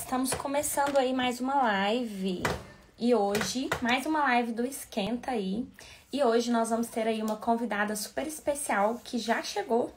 Estamos começando aí mais uma live. E hoje, mais uma live do Esquenta aí. E hoje nós vamos ter aí uma convidada super especial que já chegou,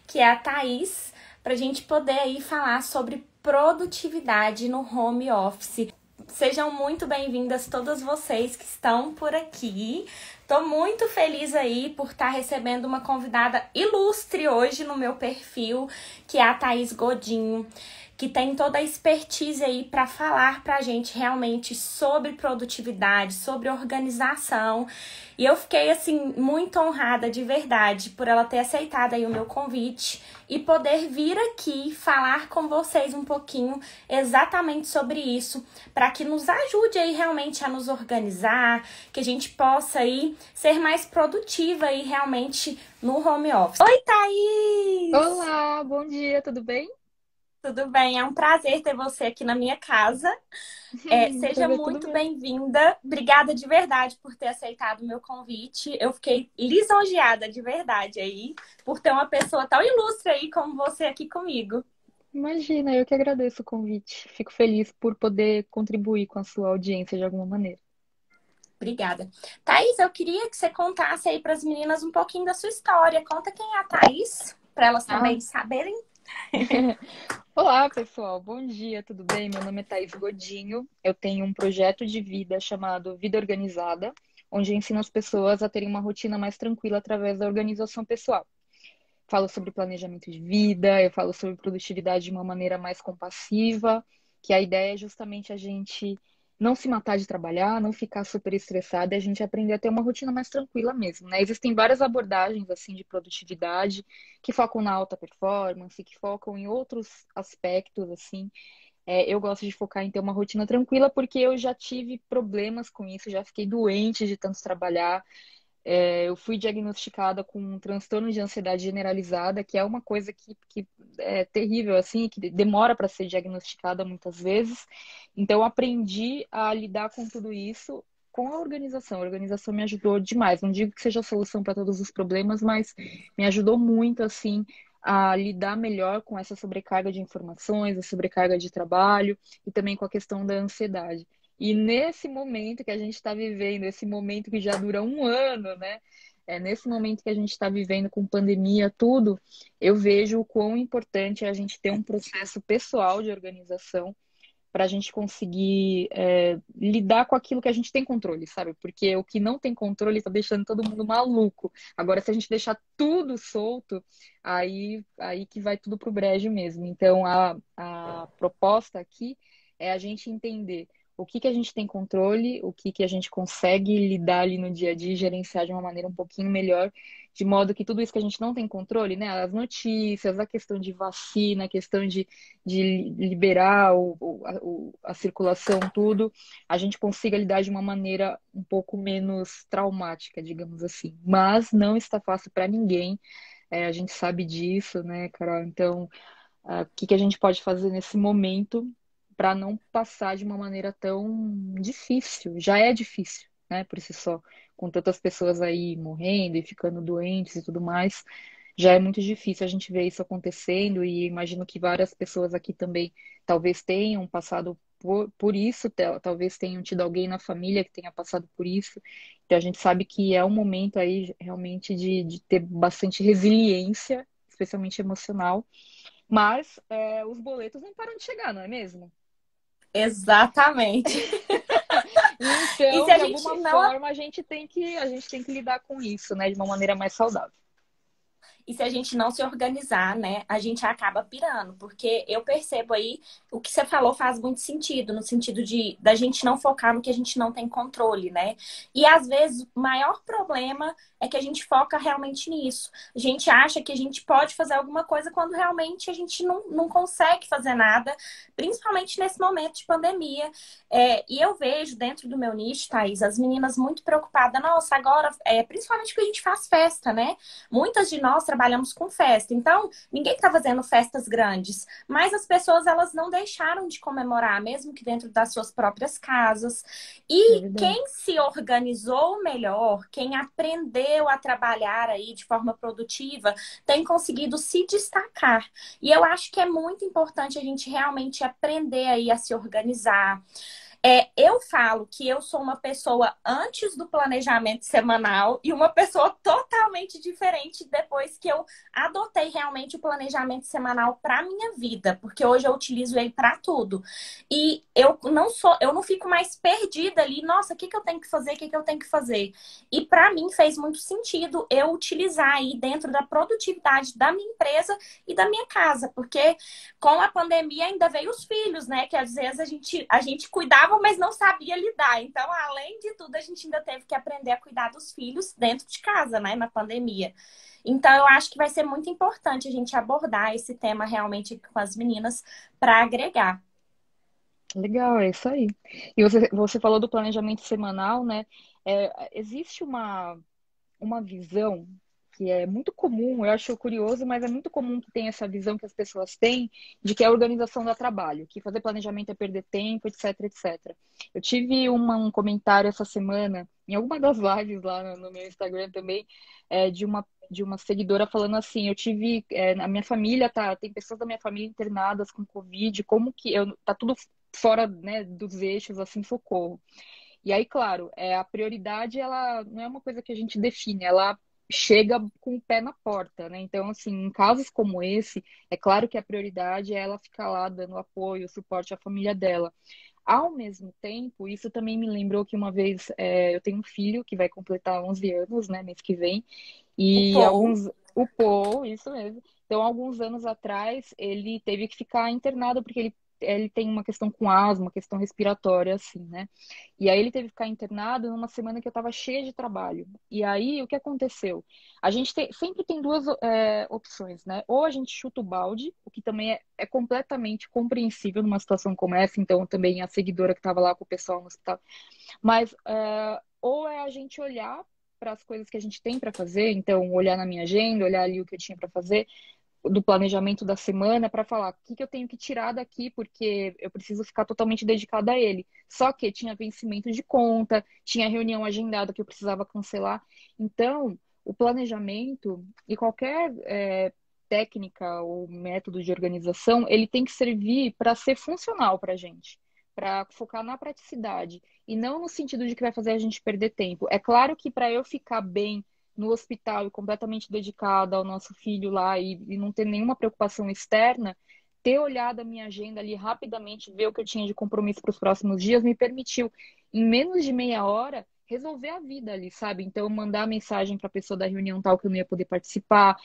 que é a Thaís, pra gente poder aí falar sobre produtividade no home office. Sejam muito bem-vindas todas vocês que estão por aqui. Tô muito feliz aí por estar recebendo uma convidada ilustre hoje no meu perfil, que é a Thaís Godinho, que tem toda a expertise aí para falar pra gente realmente sobre produtividade, sobre organização. E eu fiquei, assim, muito honrada de verdade por ela ter aceitado aí o meu convite e poder vir aqui falar com vocês um pouquinho exatamente sobre isso, para que nos ajude aí realmente a nos organizar, que a gente possa aí ser mais produtiva aí realmente no home office. Oi, Thaís! Olá, bom dia, tudo bem? Tudo bem? É um prazer ter você aqui na minha casa. Seja Prazer, tudo muito meu. bem-vinda. Obrigada de verdade por ter aceitado o meu convite. Eu fiquei lisonjeada de verdade aí por ter uma pessoa tão ilustre aí como você aqui comigo. Imagina, eu que agradeço o convite. Fico feliz por poder contribuir com a sua audiência de alguma maneira. Obrigada. Thaís, eu queria que você contasse aí para as meninas um pouquinho da sua história. Conta quem é a Thaís, para elas Ah, também saberem. olá, pessoal, bom dia, tudo bem? Meu nome é Thaís Godinho. Eu tenho um projeto de vida chamado Vida Organizada, onde eu ensino as pessoas a terem uma rotina mais tranquila através da organização pessoal. Falo sobre planejamento de vida, eu falo sobre produtividade de uma maneira mais compassiva, que a ideia é justamente a gente não se matar de trabalhar, não ficar super estressada e a gente aprender a ter uma rotina mais tranquila mesmo, né? Existem várias abordagens assim de produtividade que focam na alta performance, que focam em outros aspectos assim. Eu gosto de focar em ter uma rotina tranquila porque eu já tive problemas com isso, já fiquei doente de tanto trabalhar. Eu fui diagnosticada com um transtorno de ansiedade generalizada, que é uma coisa que é terrível, assim, que demora para ser diagnosticada muitas vezes. Então, eu aprendi a lidar com tudo isso com a organização. A organização me ajudou demais. Não digo que seja a solução para todos os problemas, mas me ajudou muito, assim, a lidar melhor com essa sobrecarga de informações, a sobrecarga de trabalho e também com a questão da ansiedade. E nesse momento que a gente está vivendo, esse momento que já dura um ano, né? Nesse momento que a gente está vivendo com pandemia, tudo, eu vejo o quão importante é a gente ter um processo pessoal de organização para a gente conseguir lidar com aquilo que a gente tem controle, sabe? Porque o que não tem controle está deixando todo mundo maluco. Agora, se a gente deixar tudo solto, aí que vai tudo pro brejo mesmo. Então, a proposta aqui é a gente entender o que que a gente tem controle, o que que a gente consegue lidar ali no dia a dia e gerenciar de uma maneira um pouquinho melhor, de modo que tudo isso que a gente não tem controle, né? As notícias, a questão de vacina, a questão de liberar a circulação, tudo, a gente consiga lidar de uma maneira um pouco menos traumática, digamos assim. Mas não está fácil para ninguém, a gente sabe disso, né, Carol? Então, o que que a gente pode fazer nesse momento para não passar de uma maneira tão difícil? Já é difícil, né, por si só, com tantas pessoas aí morrendo e ficando doentes e tudo mais. Já é muito difícil a gente ver isso acontecendo e imagino que várias pessoas aqui também talvez tenham passado por isso, talvez tenham tido alguém na família que tenha passado por isso. Então a gente sabe que é um momento aí realmente de ter bastante resiliência, especialmente emocional, mas os boletos não param de chegar, não é mesmo? Exatamente. E se Então, a de gente alguma não forma, a gente tem que lidar com isso, né, de uma maneira mais saudável. E se a gente não se organizar, né, a gente acaba pirando, porque eu percebo aí o que você falou faz muito sentido, no sentido de da gente não focar no que a gente não tem controle, né? E às vezes o maior problema é que a gente foca realmente nisso. A gente acha que a gente pode fazer alguma coisa quando realmente a gente não consegue fazer nada, principalmente nesse momento de pandemia. E eu vejo dentro do meu nicho, Thaís, as meninas muito preocupadas, nossa, agora, principalmente porque a gente faz festa, né? Muitas de nós trabalhamos com festa, então ninguém está fazendo festas grandes, mas as pessoas elas não deixaram de comemorar, mesmo que dentro das suas próprias casas. É E verdade. quem se organizou melhor, quem aprendeu aprendeu a trabalhar aí de forma produtiva tem conseguido se destacar. E eu acho que é muito importante a gente realmente aprender aí a se organizar. Eu falo que eu sou uma pessoa antes do planejamento semanal e uma pessoa totalmente diferente depois que eu adotei realmente o planejamento semanal para minha vida, porque hoje eu utilizo ele para tudo. E eu não fico mais perdida ali, nossa, o que que eu tenho que fazer? O que que eu tenho que fazer? E para mim fez muito sentido eu utilizar aí dentro da produtividade da minha empresa e da minha casa, porque com a pandemia ainda veio os filhos, né? Que às vezes a gente cuidava, mas não sabia lidar. Então, além de tudo, a gente ainda teve que aprender a cuidar dos filhos dentro de casa, né? Na pandemia. Então, eu acho que vai ser muito importante a gente abordar esse tema realmente com as meninas para agregar. Legal, é isso aí. E você falou do planejamento semanal, né? Existe uma visão que é muito comum, eu acho curioso, mas é muito comum que tenha essa visão que as pessoas têm de que é a organização dá trabalho, que fazer planejamento é perder tempo, etc, etc. Eu tive um comentário essa semana, em alguma das lives lá no meu Instagram também, de uma seguidora falando assim, na minha família, tem pessoas da minha família internadas com Covid, como que tá tudo fora, né, dos eixos, assim, socorro. E aí, claro, a prioridade, ela não é uma coisa que a gente define, ela chega com o pé na porta, né? Então, assim, em casos como esse, é claro que a prioridade é ela ficar lá dando apoio, suporte à família dela. Ao mesmo tempo, isso também me lembrou que uma vez eu tenho um filho que vai completar 11 anos, né, mês que vem, O e Paul. o Paul, isso mesmo. Então, alguns anos atrás, ele teve que ficar internado porque ele tem uma questão com asma, uma questão respiratória, assim, né? E aí ele teve que ficar internado numa semana que eu estava cheia de trabalho. E aí, o que aconteceu? A gente sempre tem duas opções, né? Ou a gente chuta o balde, o que também é completamente compreensível numa situação como essa, então também a seguidora que estava lá com o pessoal no hospital. Mas ou é a gente olhar para as coisas que a gente tem para fazer, então olhar na minha agenda, olhar ali o que eu tinha para fazer, do planejamento da semana, para falar o que eu tenho que tirar daqui, porque eu preciso ficar totalmente dedicada a ele. Só que tinha vencimento de conta, tinha reunião agendada que eu precisava cancelar. Então, o planejamento e qualquer técnica ou método de organização, ele tem que servir para ser funcional para a gente, para focar na praticidade e não no sentido de que vai fazer a gente perder tempo. É claro que para eu ficar bem no hospital e completamente dedicada ao nosso filho lá e não ter nenhuma preocupação externa, ter olhado a minha agenda ali rapidamente, ver o que eu tinha de compromisso para os próximos dias, me permitiu, em menos de meia hora, resolver a vida ali, sabe? Então, mandar mensagem para a pessoa da reunião tal que eu não ia poder participar,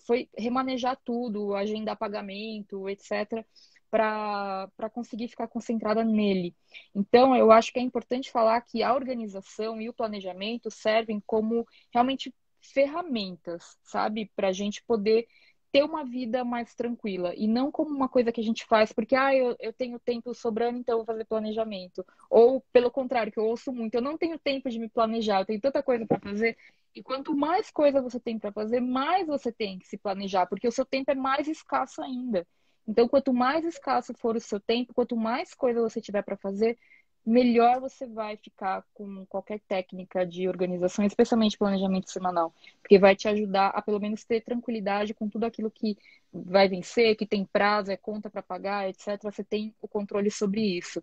foi remanejar tudo, agendar pagamento, etc., para conseguir ficar concentrada nele. Então, eu acho que é importante falar que a organização e o planejamento servem como realmente ferramentas, sabe? Para a gente poder ter uma vida mais tranquila e não como uma coisa que a gente faz porque eu tenho tempo sobrando, então eu vou fazer planejamento. Ou pelo contrário, que eu ouço muito, eu não tenho tempo de me planejar, eu tenho tanta coisa para fazer. E quanto mais coisa você tem para fazer, mais você tem que se planejar, porque o seu tempo é mais escasso ainda. Então, quanto mais escasso for o seu tempo, quanto mais coisa você tiver para fazer, melhor você vai ficar com qualquer técnica de organização, especialmente planejamento semanal, porque vai te ajudar a pelo menos ter tranquilidade com tudo aquilo que vai vencer, que tem prazo, é conta para pagar, etc. Você tem o controle sobre isso.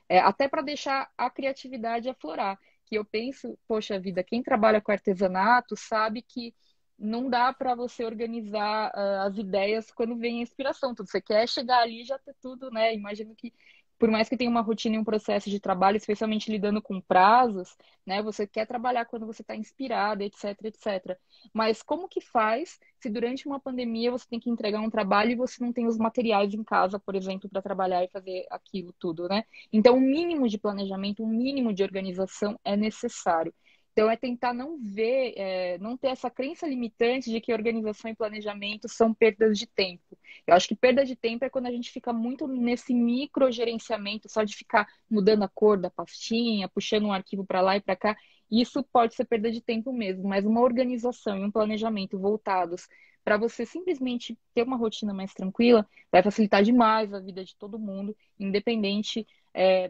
Até para deixar a criatividade aflorar, que eu penso, poxa vida, quem trabalha com artesanato sabe que não dá para você organizar as ideias quando vem a inspiração. Tudo você quer chegar ali e já ter tudo, né? Imagino que por mais que tenha uma rotina e um processo de trabalho, especialmente lidando com prazos, né? Você quer trabalhar quando você está inspirada, etc, etc. Mas como que faz se durante uma pandemia você tem que entregar um trabalho e você não tem os materiais em casa, por exemplo, para trabalhar e fazer aquilo tudo, né? Então, um mínimo de planejamento, um mínimo de organização é necessário. Então, é tentar não ver, não ter essa crença limitante de que organização e planejamento são perdas de tempo. Eu acho que perda de tempo é quando a gente fica muito nesse microgerenciamento, só de ficar mudando a cor da pastinha, puxando um arquivo para lá e para cá. Isso pode ser perda de tempo mesmo, mas uma organização e um planejamento voltados para você simplesmente ter uma rotina mais tranquila vai facilitar demais a vida de todo mundo, independente,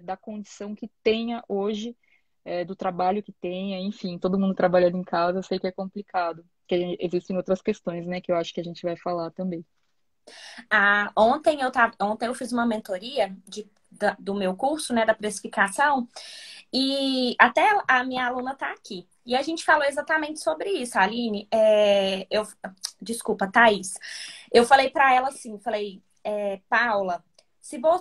da condição que tenha hoje do trabalho que tenha, enfim, todo mundo trabalhando em casa, eu sei que é complicado, que existem outras questões, né, que eu acho que a gente vai falar também. Ontem eu fiz uma mentoria do meu curso, né, da precificação, e até a minha aluna está aqui. E a gente falou exatamente sobre isso, Aline. Desculpa, Thaís. Eu falei para ela assim, falei, Paula,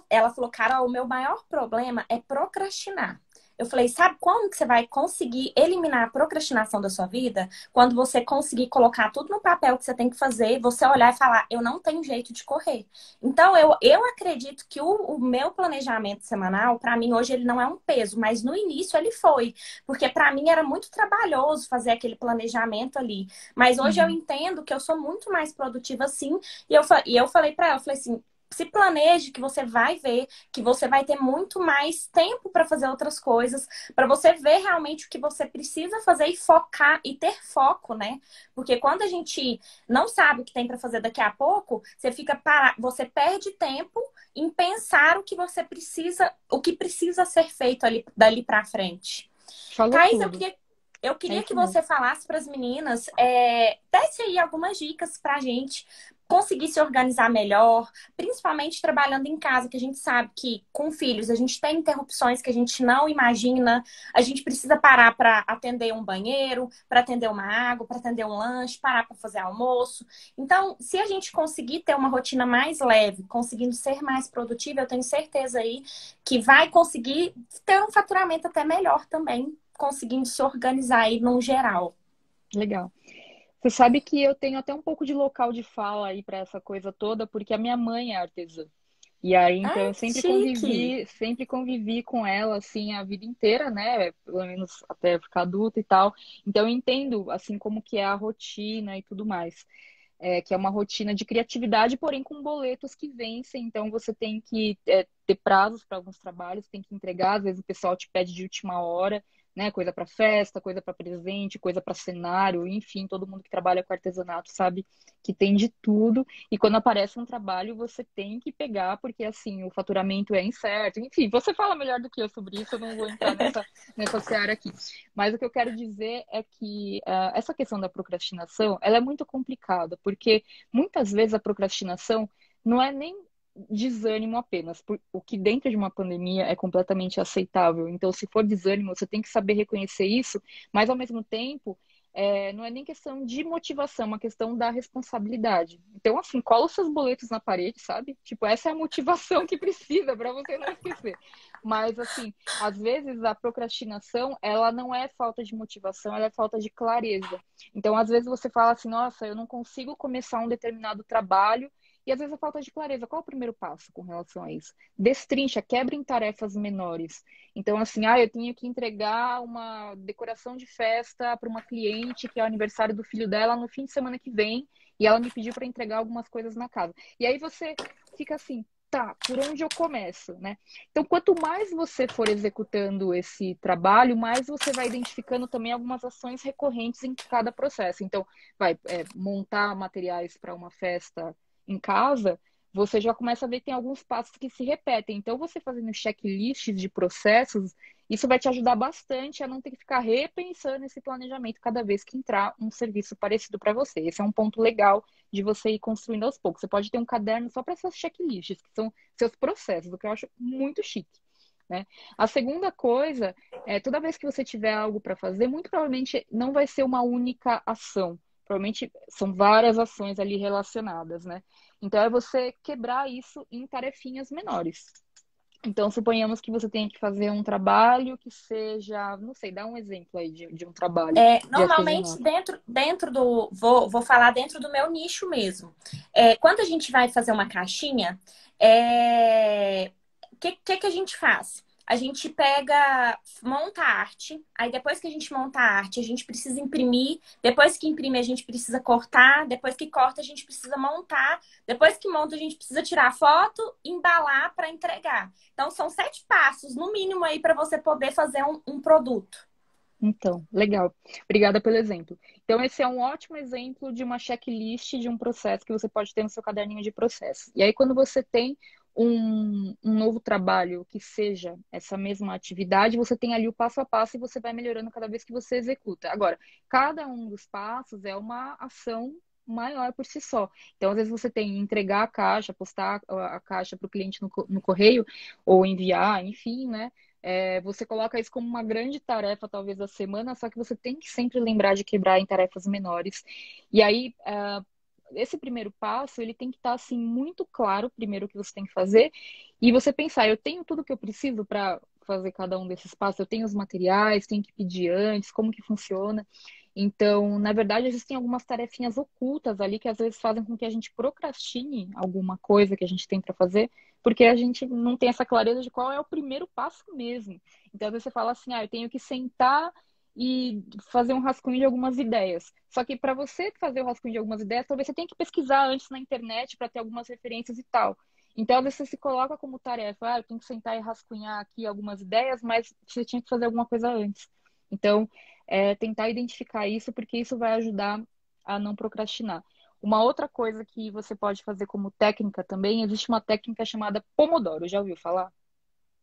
ela falou, Carol, o meu maior problema é procrastinar. Eu falei, sabe como que você vai conseguir eliminar a procrastinação da sua vida? Quando você conseguir colocar tudo no papel que você tem que fazer, você olhar e falar, eu não tenho jeito de correr. Então, eu acredito que o meu planejamento semanal, para mim, hoje ele não é um peso, mas no início ele foi. Porque para mim era muito trabalhoso fazer aquele planejamento ali. Mas hoje eu Uhum. entendo que eu sou muito mais produtiva assim. E eu falei para ela, eu falei assim, se planeje que você vai ver que você vai ter muito mais tempo para fazer outras coisas, para você ver realmente o que você precisa fazer e focar e ter foco, né? Porque quando a gente não sabe o que tem para fazer daqui a pouco, você perde tempo em pensar o que você precisa, o que precisa ser feito ali dali para frente. Falou Thaís, tudo. eu É queria que isso mesmo. você falasse para as meninas, desse aí algumas dicas para a gente conseguir se organizar melhor, principalmente trabalhando em casa, que a gente sabe que com filhos a gente tem interrupções que a gente não imagina, a gente precisa parar para atender um banheiro, para atender uma água, para atender um lanche, parar para fazer almoço. Então, se a gente conseguir ter uma rotina mais leve, conseguindo ser mais produtiva, eu tenho certeza aí que vai conseguir ter um faturamento até melhor também, conseguindo se organizar aí num geral. Legal. Você sabe que eu tenho até um pouco de local de fala aí para essa coisa toda, porque a minha mãe é artesã. E aí, então, Ai, eu que chique! sempre convivi com ela, assim, a vida inteira, né? Pelo menos até ficar adulta e tal. Então, eu entendo, assim, como que é a rotina e tudo mais. Que é uma rotina de criatividade, porém com boletos que vencem. Então, você tem que ter prazos para alguns trabalhos, tem que entregar. Às vezes, o pessoal te pede de última hora, né? Coisa para festa, coisa para presente, coisa para cenário, enfim, todo mundo que trabalha com artesanato sabe que tem de tudo. E quando aparece um trabalho, você tem que pegar, porque assim, o faturamento é incerto. Enfim, você fala melhor do que eu sobre isso, eu não vou entrar nessa seara aqui. Mas o que eu quero dizer é que essa questão da procrastinação, ela é muito complicada, porque muitas vezes a procrastinação não é nem desânimo apenas, o que dentro de uma pandemia é completamente aceitável. Então, se for desânimo, você tem que saber reconhecer isso, mas ao mesmo tempo, não é nem questão de motivação, é uma questão da responsabilidade. Então, assim, cola os seus boletos na parede, sabe? Tipo, essa é a motivação que precisa para você não esquecer. Mas, assim, às vezes a procrastinação, ela não é falta de motivação, ela é falta de clareza. Então, às vezes você fala assim, nossa, eu não consigo começar um determinado trabalho, e às vezes a falta de clareza. Qual é o primeiro passo com relação a isso? Destrincha, quebra em tarefas menores. Então, assim, eu tenho que entregar uma decoração de festa para uma cliente que é o aniversário do filho dela no fim de semana que vem, e ela me pediu para entregar algumas coisas na casa. E aí você fica assim, tá, por onde eu começo, né? Então, quanto mais você for executando esse trabalho, mais você vai identificando também algumas ações recorrentes em cada processo. Então, vai montar materiais para uma festa em casa, você já começa a ver que tem alguns passos que se repetem. Então, você fazendo checklists de processos, isso vai te ajudar bastante a não ter que ficar repensando esse planejamento cada vez que entrar um serviço parecido para você. Esse é um ponto legal de você ir construindo aos poucos. Você pode ter um caderno só para essas checklists, que são seus processos, o que eu acho muito chique. Né? A segunda coisa é toda vez que você tiver algo para fazer, muito provavelmente não vai ser uma única ação. Provavelmente são várias ações ali relacionadas, né? Então é você quebrar isso em tarefinhas menores. Então, suponhamos que você tenha que fazer um trabalho que seja, não sei, dá um exemplo aí de um trabalho de Normalmente, artesanato. dentro do. Vou falar dentro do meu nicho mesmo. Quando a gente vai fazer uma caixinha, o que a gente faz? A gente monta a arte, aí depois que a gente monta a arte, a gente precisa imprimir, depois que imprime, a gente precisa cortar, depois que corta, a gente precisa montar, depois que monta, a gente precisa tirar foto, embalar para entregar. Então, são 7 passos, no mínimo, aí para você poder fazer um produto. Então, legal. Obrigada pelo exemplo. Então, esse é um ótimo exemplo de uma checklist de um processo que você pode ter no seu caderninho de processo. E aí, quando você tem um novo trabalho que seja essa mesma atividade, você tem ali o passo a passo e você vai melhorando cada vez que você executa. Agora, cada um dos passos é uma ação maior por si só. Então, às vezes você tem entregar a caixa, postar a caixa para o cliente no correio, ou enviar, enfim, né? Você coloca isso como uma grande tarefa, talvez, da semana, só que você tem que sempre lembrar de quebrar em tarefas menores. E aí, esse primeiro passo, ele tem que estar, assim, muito claro, primeiro, o que você tem que fazer, e você pensar, eu tenho tudo que eu preciso para fazer cada um desses passos, eu tenho os materiais, tenho que pedir antes, como que funciona. Então, na verdade, existem algumas tarefinhas ocultas ali que às vezes fazem com que a gente procrastine alguma coisa que a gente tem para fazer, porque a gente não tem essa clareza de qual é o primeiro passo mesmo. Então, às vezes você fala assim, eu tenho que sentar e fazer um rascunho de algumas ideias. Só que para você fazer o rascunho de algumas ideias, talvez você tenha que pesquisar antes na internet para ter algumas referências e tal. Então, às vezes você se coloca como tarefa, eu tenho que sentar e rascunhar aqui algumas ideias, mas você tinha que fazer alguma coisa antes. Então, tentar identificar isso, porque isso vai ajudar a não procrastinar. Uma outra coisa que você pode fazer como técnica também, existe uma técnica chamada Pomodoro, já ouviu falar?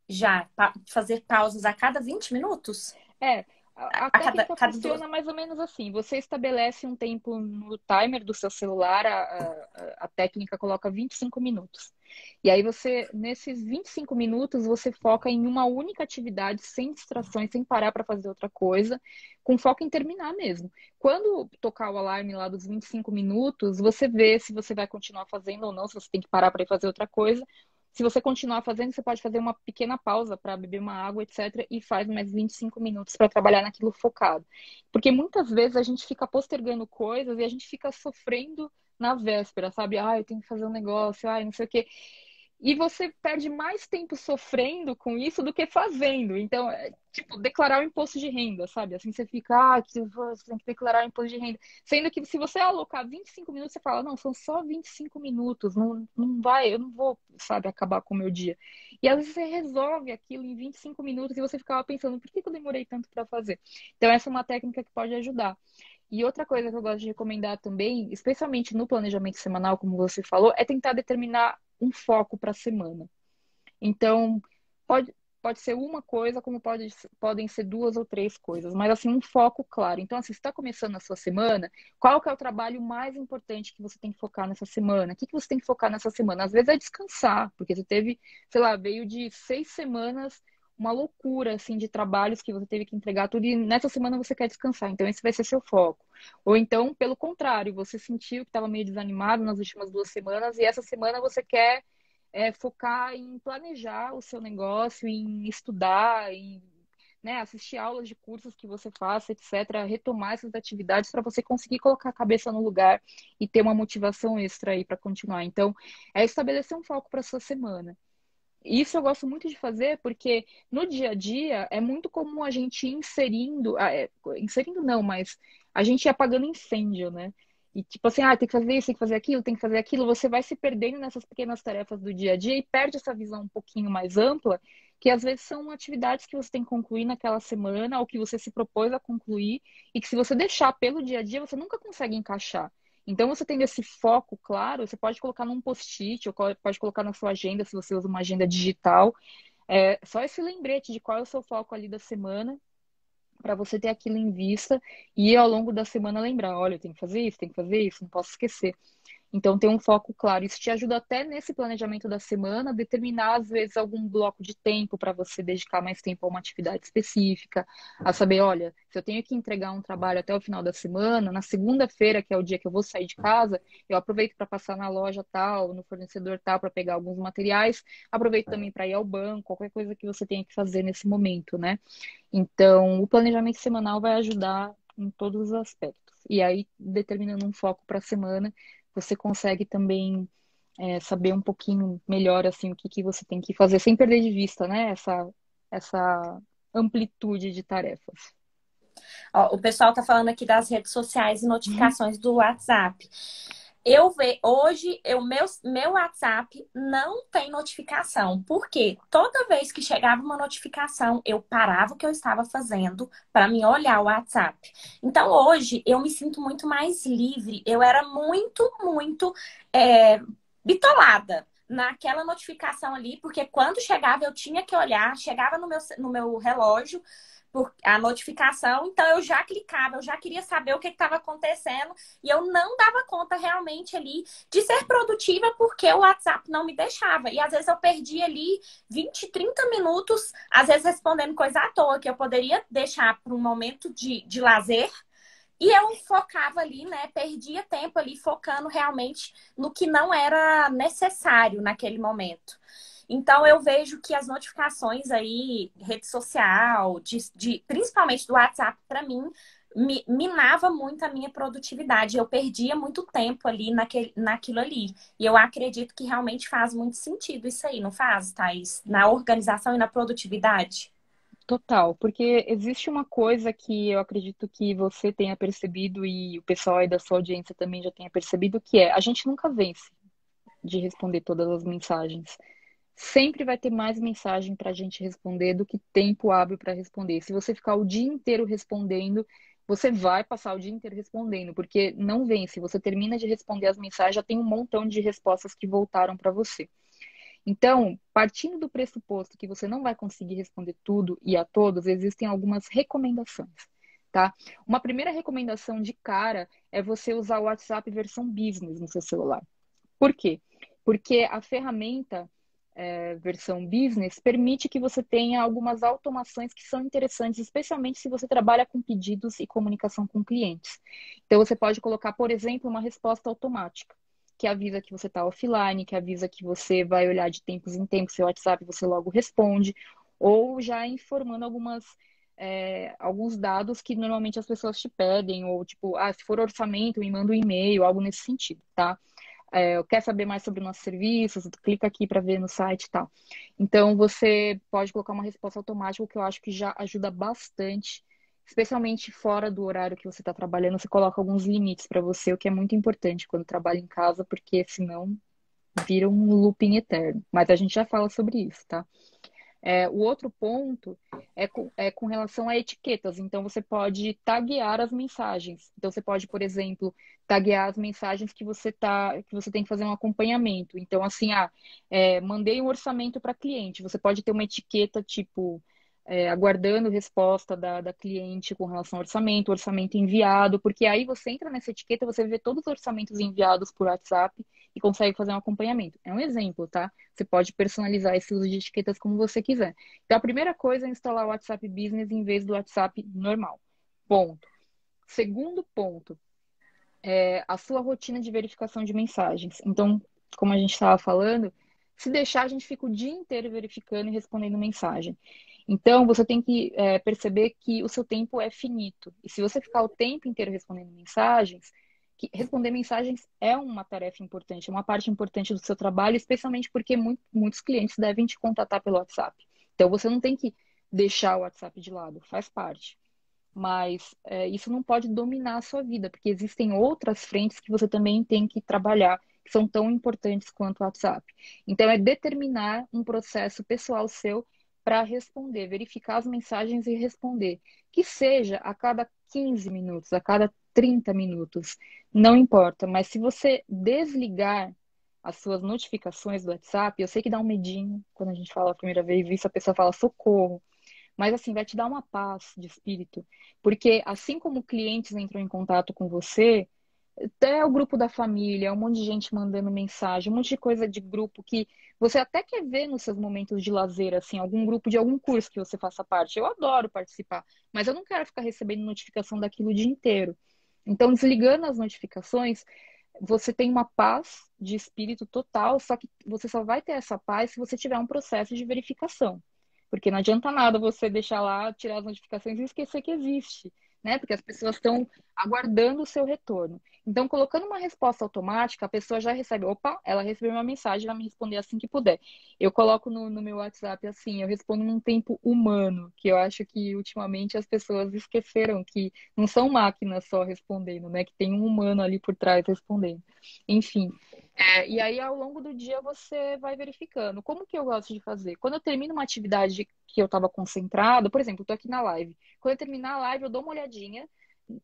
Já, fazer pausas a cada 20 minutos? É, a A cada, técnica cada duas. funciona mais ou menos assim. Você estabelece um tempo no timer do seu celular, a técnica coloca 25 minutos. E aí você, nesses 25 minutos, você foca em uma única atividade, sem distrações, sem parar para fazer outra coisa, com foco em terminar mesmo. Quando tocar o alarme lá dos 25 minutos, você vê se você vai continuar fazendo ou não, se você tem que parar para ir fazer outra coisa. Se você continuar fazendo, você pode fazer uma pequena pausa para beber uma água, etc. E faz mais 25 minutos para trabalhar naquilo focado. Porque muitas vezes a gente fica postergando coisas e a gente fica sofrendo na véspera, sabe? Eu tenho que fazer um negócio, não sei o quê. E você perde mais tempo sofrendo com isso do que fazendo. Então, tipo, declarar o imposto de renda, sabe? Assim você fica, você tem que declarar o imposto de renda. Sendo que se você alocar 25 minutos, você fala, não, são só 25 minutos, não vai, eu não vou, sabe, acabar com o meu dia. E às vezes você resolve aquilo em 25 minutos e você ficava pensando, por que eu demorei tanto para fazer? Então, essa é uma técnica que pode ajudar. E outra coisa que eu gosto de recomendar também, especialmente no planejamento semanal, como você falou, é tentar determinar um foco para a semana. Então, pode, pode ser uma coisa, como podem ser duas ou três coisas, mas assim, um foco claro. Então, assim, você está começando a sua semana, qual que é o trabalho mais importante que você tem que focar nessa semana? O que você tem que focar nessa semana? Às vezes é descansar, porque você teve, sei lá, veio de 6 semanas, uma loucura, assim, de trabalhos que você teve que entregar tudo, e nessa semana você quer descansar, então esse vai ser seu foco. Ou então, pelo contrário, você sentiu que estava meio desanimado nas últimas 2 semanas, e essa semana você quer focar em planejar o seu negócio, em estudar, em assistir aulas de cursos que você faça, etc., retomar essas atividades para você conseguir colocar a cabeça no lugar e ter uma motivação extra aí para continuar. Então, é estabelecer um foco para sua semana. Isso eu gosto muito de fazer porque no dia a dia é muito comum a gente ir inserindo, inserindo não, mas a gente ir apagando incêndio, né? E tipo assim, tem que fazer isso, tem que fazer aquilo, tem que fazer aquilo. Você vai se perdendo nessas pequenas tarefas do dia a dia e perde essa visão um pouquinho mais ampla, que às vezes são atividades que você tem que concluir naquela semana ou que você se propôs a concluir e que se você deixar pelo dia a dia, você nunca consegue encaixar. Então, você tendo esse foco claro, você pode colocar num post-it, ou pode colocar na sua agenda, se você usa uma agenda digital. Só esse lembrete de qual é o seu foco ali da semana, para você ter aquilo em vista e ao longo da semana lembrar, olha, eu tenho que fazer isso, não posso esquecer. Então, ter um foco claro. Isso te ajuda até nesse planejamento da semana, determinar, às vezes, algum bloco de tempo para você dedicar mais tempo a uma atividade específica, a saber, olha, se eu tenho que entregar um trabalho até o final da semana, na segunda-feira, que é o dia que eu vou sair de casa, eu aproveito para passar na loja tal, no fornecedor tal, para pegar alguns materiais, aproveito também para ir ao banco, qualquer coisa que você tenha que fazer nesse momento, né? Então, o planejamento semanal vai ajudar em todos os aspectos. E aí, determinando um foco para a semana, você consegue também saber um pouquinho melhor assim o que você tem que fazer sem perder de vista, né? Essa amplitude de tarefas. Ó, o pessoal tá falando aqui das redes sociais e Uhum. notificações do WhatsApp. Hoje, meu WhatsApp não tem notificação. Porque toda vez que chegava uma notificação, eu parava o que eu estava fazendo para me olhar o WhatsApp. Então, hoje, eu me sinto muito mais livre. Eu era muito, muito bitolada. naquela notificação ali, porque quando chegava eu tinha que olhar, chegava no meu relógio a notificação, então eu já clicava, eu já queria saber o que estava acontecendo e eu não dava conta realmente ali de ser produtiva porque o WhatsApp não me deixava. E às vezes eu perdia ali 20, 30 minutos, às vezes respondendo coisa à toa, que eu poderia deixar para um momento de lazer. E eu focava ali, né? Perdia tempo ali focando realmente no que não era necessário naquele momento. Então eu vejo que as notificações aí, rede social, principalmente do WhatsApp, para mim, minava muito a minha produtividade. Eu perdia muito tempo ali naquilo ali. E eu acredito que realmente faz muito sentido isso aí, não faz, Thaís? Na organização e na produtividade. Total, porque existe uma coisa que eu acredito que você tenha percebido e o pessoal aí da sua audiência também já tenha percebido, que é a gente nunca vence de responder todas as mensagens. Sempre vai ter mais mensagem para a gente responder do que tempo hábil para responder. Se você ficar o dia inteiro respondendo, você vai passar o dia inteiro respondendo, porque não vence. Você termina de responder as mensagens, já tem um montão de respostas que voltaram para você. Então, partindo do pressuposto que você não vai conseguir responder tudo e a todos, existem algumas recomendações, tá? Uma primeira recomendação de cara é você usar o WhatsApp versão business no seu celular. Por quê? Porque a ferramenta versão business permite que você tenha algumas automações que são interessantes, especialmente se você trabalha com pedidos e comunicação com clientes. Então, você pode colocar, por exemplo, uma resposta automática, que avisa que você está offline, que avisa que você vai olhar de tempos em tempos seu WhatsApp, você logo responde, ou já informando alguns dados que normalmente as pessoas te pedem, ou tipo, se for orçamento, me manda um e-mail, algo nesse sentido, tá? Quer saber mais sobre nossos serviços, clica aqui para ver no site e tal. Então, você pode colocar uma resposta automática, o que eu acho que já ajuda bastante, especialmente fora do horário que você está trabalhando, você coloca alguns limites para você, o que é muito importante quando trabalha em casa, porque senão vira um looping eterno. Mas a gente já fala sobre isso, tá? O outro ponto é com relação a etiquetas. Então, você pode taguear as mensagens. Então, você pode, por exemplo, taguear as mensagens que você tem que fazer um acompanhamento. Então, assim, mandei um orçamento para cliente. Você pode ter uma etiqueta tipo aguardando resposta da cliente com relação ao orçamento enviado, porque aí você entra nessa etiqueta, você vê todos os orçamentos enviados por WhatsApp e consegue fazer um acompanhamento. É um exemplo, tá? Você pode personalizar esse uso de etiquetas como você quiser. Então, a primeira coisa é instalar o WhatsApp Business em vez do WhatsApp normal. Ponto. Segundo ponto, a sua rotina de verificação de mensagens. Então, como a gente estava falando, se deixar, a gente fica o dia inteiro verificando e respondendo mensagem. Então, você tem que perceber que o seu tempo é finito. E se você ficar o tempo inteiro respondendo mensagens, responder mensagens é uma tarefa importante, é uma parte importante do seu trabalho, especialmente porque muitos clientes devem te contatar pelo WhatsApp. Então, você não tem que deixar o WhatsApp de lado, faz parte. Mas isso não pode dominar a sua vida, porque existem outras frentes que você também tem que trabalhar, que são tão importantes quanto o WhatsApp. Então, é determinar um processo pessoal seu para responder, verificar as mensagens e responder. Que seja a cada 15 minutos, a cada 30 minutos, não importa. Mas se você desligar as suas notificações do WhatsApp, eu sei que dá um medinho quando a gente fala a primeira vez isso, a pessoa fala socorro. Mas assim, vai te dar uma paz de espírito, porque assim como clientes entram em contato com você, até o grupo da família, um monte de gente mandando mensagem, um monte de coisa de grupo que você até quer ver nos seus momentos de lazer, assim, algum grupo de algum curso que você faça parte. Eu adoro participar, mas eu não quero ficar recebendo notificação daquilo o dia inteiro. Então, desligando as notificações, você tem uma paz de espírito total, só que você só vai ter essa paz se você tiver um processo de verificação. Porque não adianta nada você deixar lá, tirar as notificações e esquecer que existe, né? Porque as pessoas estão aguardando o seu retorno. Então, colocando uma resposta automática, a pessoa já recebe, opa, ela recebeu uma mensagem, vai me responder assim que puder. Eu coloco no meu WhatsApp assim, eu respondo num tempo humano, que eu acho que ultimamente as pessoas esqueceram que não são máquinas só respondendo, né? Que tem um humano ali por trás respondendo. Enfim. E aí, ao longo do dia, você vai verificando. Como que eu gosto de fazer? Quando eu termino uma atividade que eu estava concentrado, por exemplo, eu tô aqui na live. Quando eu terminar a live, eu dou uma olhadinha,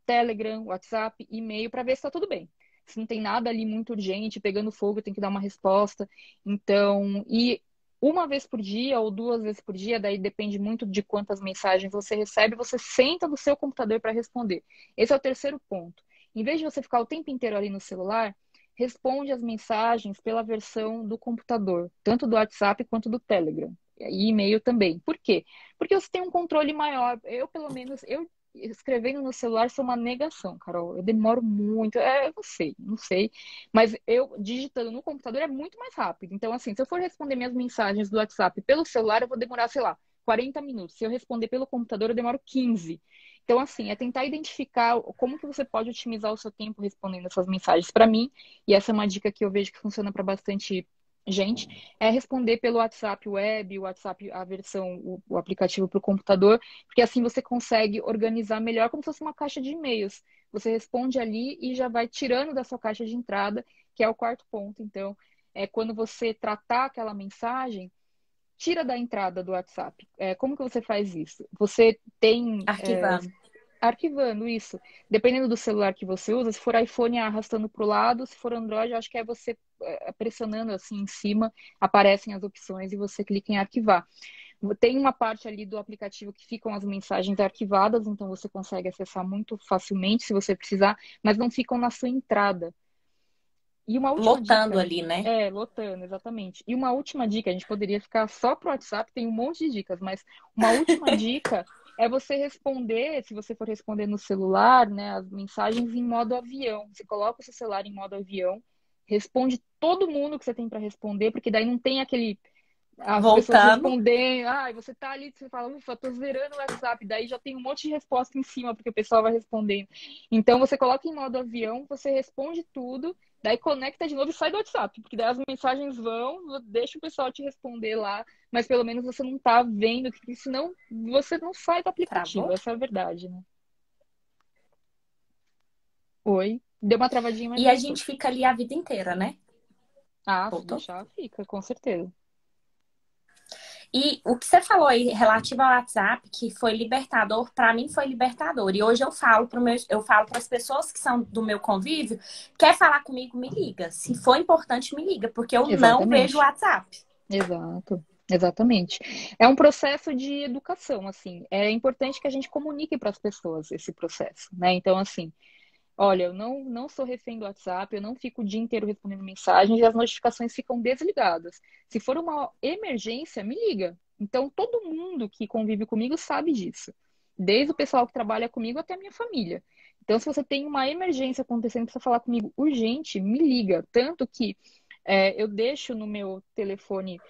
Telegram, WhatsApp, e-mail, para ver se está tudo bem. se não tem nada ali muito urgente, pegando fogo, tem que dar uma resposta. Então, e uma vez por dia ou 2 vezes por dia, daí depende muito de quantas mensagens você recebe, você senta no seu computador para responder. Esse é o terceiro ponto. Em vez de você ficar o tempo inteiro ali no celular, responde as mensagens pela versão do computador, tanto do WhatsApp quanto do Telegram. E e-mail também. Por quê? Porque você tem um controle maior. Eu, pelo menos, eu escrevendo no celular sou uma negação, Carol. Eu demoro muito. Eu não sei. Mas eu digitando no computador é muito mais rápido. Então, assim, se eu for responder minhas mensagens do WhatsApp pelo celular, eu vou demorar, sei lá, 40 minutos. Se eu responder pelo computador, eu demoro 15. Então, assim, é tentar identificar como que você pode otimizar o seu tempo respondendo essas mensagens para mim. E essa é uma dica que eu vejo que funciona para bastante gente, é responder pelo WhatsApp web, o WhatsApp, a versão, o aplicativo para o computador, porque assim você consegue organizar melhor como se fosse uma caixa de e-mails. Você responde ali e já vai tirando da sua caixa de entrada, que é o quarto ponto. Então, é quando você tratar aquela mensagem, tira da entrada do WhatsApp. Como que você faz isso? Você tem Arquivando. arquivando isso. Dependendo do celular que você usa, se for iPhone é arrastando para o lado, se for Android, acho que é você pressionando assim em cima, aparecem as opções e você clica em arquivar. Tem uma parte ali do aplicativo que ficam as mensagens arquivadas, então você consegue acessar muito facilmente se você precisar, mas não ficam na sua entrada. E uma última Lotando dica, ali, né? lotando, exatamente. E uma última dica, a gente poderia ficar só pro WhatsApp, tem um monte de dicas, mas uma última dica é você responder, se você for responder no celular, né, as mensagens em modo avião. Você coloca o seu celular em modo avião, responde todo mundo que você tem para responder, porque daí não tem aquele as pessoas Voltando. respondem, você tá ali, você fala, ufa, tô zerando o WhatsApp, daí já tem um monte de resposta em cima, porque o pessoal vai respondendo. Então você coloca em modo avião, você responde tudo, daí conecta de novo e sai do WhatsApp, porque daí as mensagens vão, deixa o pessoal te responder lá, mas pelo menos você não tá vendo, porque senão você não sai do aplicativo, Travou? essa é a verdade, né? Oi, deu uma travadinha, mas E a voltou. gente fica ali a vida inteira, né? Ah, se Voltou? deixar, fica, com certeza. E o que você falou aí relativo ao WhatsApp, que foi libertador, para mim foi libertador. E hoje eu falo para as pessoas que são do meu convívio, quer falar comigo, me liga. Se for importante, me liga, porque eu não vejo o Exatamente. WhatsApp. Exato, exatamente. É um processo de educação, assim. É importante que a gente comunique para as pessoas esse processo, né? Então, assim, olha, eu não sou refém do WhatsApp, eu não fico o dia inteiro respondendo mensagens e as notificações ficam desligadas. Se for uma emergência, me liga. Então, todo mundo que convive comigo sabe disso. Desde o pessoal que trabalha comigo até a minha família. Então, se você tem uma emergência acontecendo, precisa falar comigo urgente, me liga. Tanto que eu deixo no meu telefone.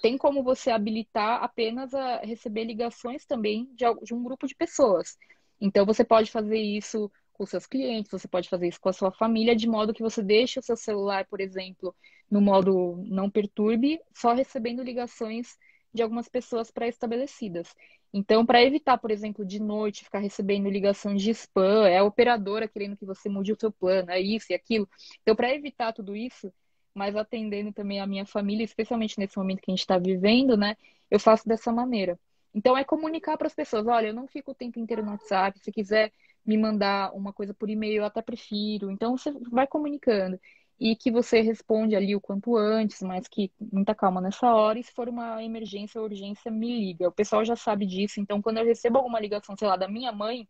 Tem como você habilitar apenas a receber ligações também de um grupo de pessoas. Então, você pode fazer isso com seus clientes, você pode fazer isso com a sua família, de modo que você deixe o seu celular, por exemplo, no modo não perturbe, só recebendo ligações de algumas pessoas pré-estabelecidas. Então, para evitar, por exemplo, de noite ficar recebendo ligação de spam, é a operadora querendo que você mude o seu plano, é isso e aquilo. Então, para evitar tudo isso, mas atendendo também a minha família, especialmente nesse momento que a gente está vivendo, né? Eu faço dessa maneira. Então, é comunicar para as pessoas: olha, eu não fico o tempo inteiro no WhatsApp, se quiser me mandar uma coisa por e-mail, eu até prefiro. Então, você vai comunicando. E que você responde ali o quanto antes, mas que muita calma nessa hora. E se for uma emergência ou urgência, me liga. O pessoal já sabe disso. Então, quando eu recebo alguma ligação, sei lá, da minha mãe,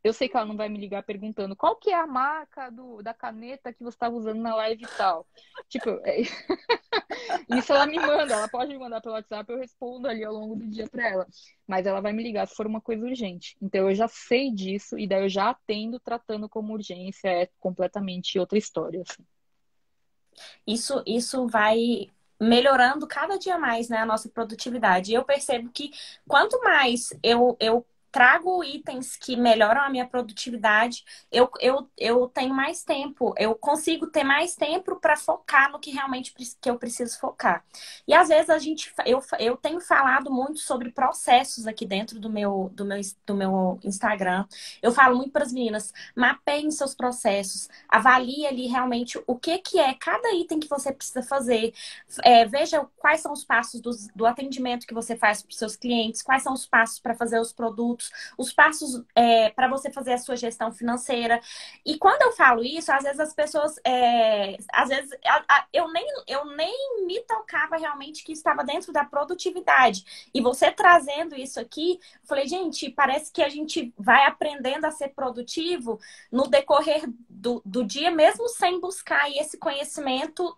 eu sei que ela não vai me ligar perguntando qual que é a marca da caneta que você estava usando na live e tal. Tipo, isso ela me manda, ela pode me mandar pelo WhatsApp, eu respondo ali ao longo do dia para ela. Mas ela vai me ligar se for uma coisa urgente. Então eu já sei disso e daí eu já atendo tratando como urgência, é completamente outra história, assim. Isso vai melhorando cada dia mais, né, a nossa produtividade. Eu percebo que quanto mais eu trago itens que melhoram a minha produtividade, eu tenho mais tempo, eu consigo ter mais tempo para focar no que realmente que eu preciso focar. E às vezes eu tenho falado muito sobre processos aqui dentro do meu Instagram. Eu falo muito para as meninas, mapeiem seus processos, avalie ali realmente o que que é cada item que você precisa fazer. Veja quais são os passos do atendimento que você faz para os seus clientes, quais são os passos para fazer os produtos. produtos, os passos para você fazer a sua gestão financeira. E quando eu falo isso, às vezes as pessoas, às vezes eu nem me tocava realmente que estava dentro da produtividade. E você trazendo isso aqui, eu falei, gente, parece que a gente vai aprendendo a ser produtivo no decorrer do dia, mesmo sem buscar esse conhecimento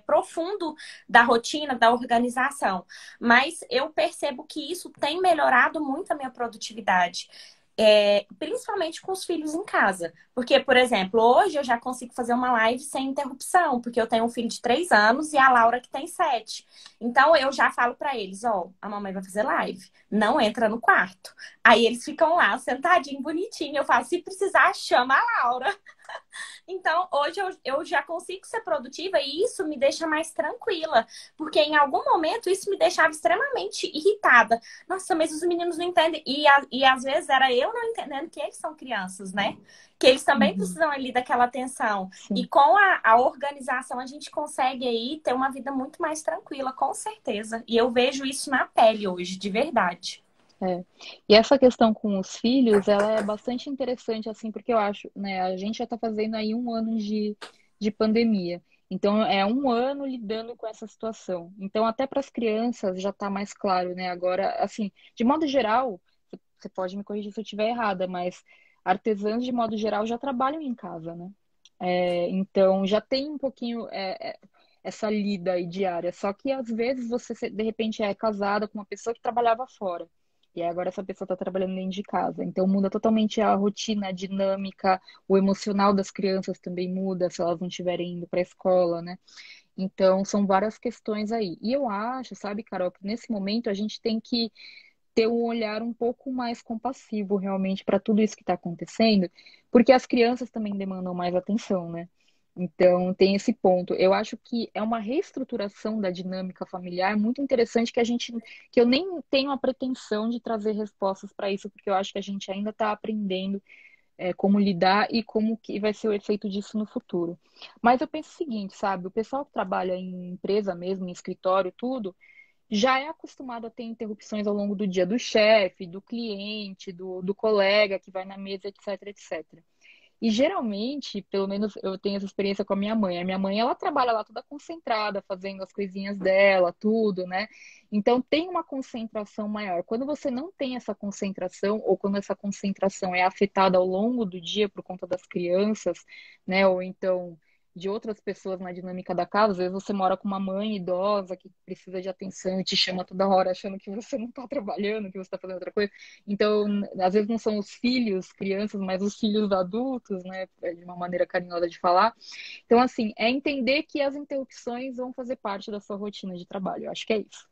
profundo da rotina, da organização. Mas eu percebo que isso tem melhorado muito a minha produtividade. Principalmente com os filhos em casa. Porque, por exemplo, hoje eu já consigo fazer uma live sem interrupção, porque eu tenho um filho de 3 anos e a Laura que tem 7. Então eu já falo para eles, ó, a mamãe vai fazer live, não entra no quarto. Aí eles ficam lá, sentadinho, bonitinho. Eu falo, se precisar, chama a Laura. Então, hoje eu já consigo ser produtiva e isso me deixa mais tranquila, porque em algum momento isso me deixava extremamente irritada. Nossa, mas os meninos não entendem. E às vezes era eu não entendendo que eles são crianças, né? Que eles também Uhum, precisam ali daquela atenção. E sim. com a organização a gente consegue aí ter uma vida muito mais tranquila, com certeza. E eu vejo isso na pele hoje, de verdade. É. E essa questão com os filhos, ela é bastante interessante, assim, porque eu acho, né, a gente já está fazendo aí um ano de pandemia. Então, é um ano lidando com essa situação. Então, até para as crianças já está mais claro, né? Agora, assim, de modo geral, você pode me corrigir se eu estiver errada, mas artesãs, de modo geral, já trabalham em casa, né? Então, já tem um pouquinho essa lida aí diária. Só que, às vezes, você, de repente, é casada com uma pessoa que trabalhava fora. E aí agora essa pessoa está trabalhando dentro de casa. Então muda totalmente a rotina, a dinâmica, o emocional das crianças também muda se elas não estiverem indo para a escola, né? Então são várias questões aí. E eu acho, sabe, Carol, que nesse momento a gente tem que ter um olhar um pouco mais compassivo realmente para tudo isso que está acontecendo, porque as crianças também demandam mais atenção, né? Então, tem esse ponto. Eu acho que é uma reestruturação da dinâmica familiar muito interessante que eu nem tenho a pretensão de trazer respostas para isso, porque eu acho que a gente ainda está aprendendo como lidar e como que vai ser o efeito disso no futuro. Mas eu penso o seguinte, sabe? O pessoal que trabalha em empresa mesmo, em escritório, tudo, já é acostumado a ter interrupções ao longo do dia do chefe, do cliente, do colega que vai na mesa, etc, etc. E geralmente, pelo menos eu tenho essa experiência com a minha mãe. A minha mãe, ela trabalha lá toda concentrada, fazendo as coisinhas dela, tudo, né? Então tem uma concentração maior. Quando você não tem essa concentração, ou quando essa concentração é afetada ao longo do dia por conta das crianças, né? Ou então de outras pessoas na dinâmica da casa, às vezes você mora com uma mãe idosa que precisa de atenção e te chama toda hora achando que você não está trabalhando, que você está fazendo outra coisa. Então, às vezes não são os filhos, crianças, mas os filhos adultos, né? De uma maneira carinhosa de falar. Então, assim, é entender que as interrupções vão fazer parte da sua rotina de trabalho. Eu acho que é isso.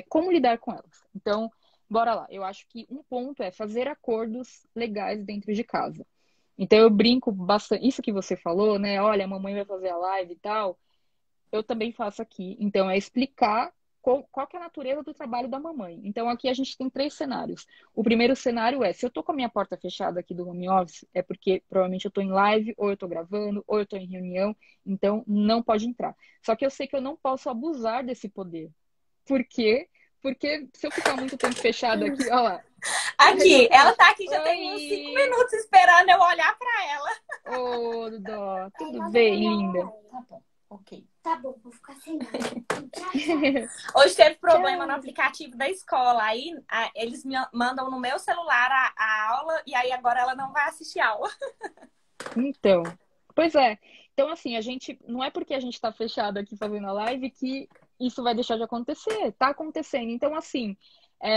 Como lidar com elas? Então, bora lá. Eu acho que um ponto é fazer acordos legais dentro de casa. Então, eu brinco bastante. Isso que você falou, né? Olha, a mamãe vai fazer a live e tal, eu também faço aqui. Então, é explicar qual que é a natureza do trabalho da mamãe. Então, aqui a gente tem 3 cenários. O primeiro cenário é, se eu tô com a minha porta fechada aqui do home office, é porque provavelmente eu tô em live, ou eu tô gravando, ou eu tô em reunião, então não pode entrar. Só que eu sei que eu não posso abusar desse poder. Por quê? Porque se eu ficar muito tempo fechada aqui, ó lá, aí eu Aqui, ela fecho. tá aqui já tem uns 5 Oi! minutos esperando eu olhar pra ela. Ô, Dó, Ai, tudo mas eu vou bem, olhar linda? ela. Tá bom, ok. Tá bom, vou ficar sem nada. Tchau, tchau. Hoje teve problema no Tchau! aplicativo da escola. Aí eles me mandam no meu celular a aula e aí agora ela não vai assistir a aula. Então, pois é. Então, assim, a gente não é porque a gente está fechado aqui fazendo a live que isso vai deixar de acontecer. Tá acontecendo. Então, assim,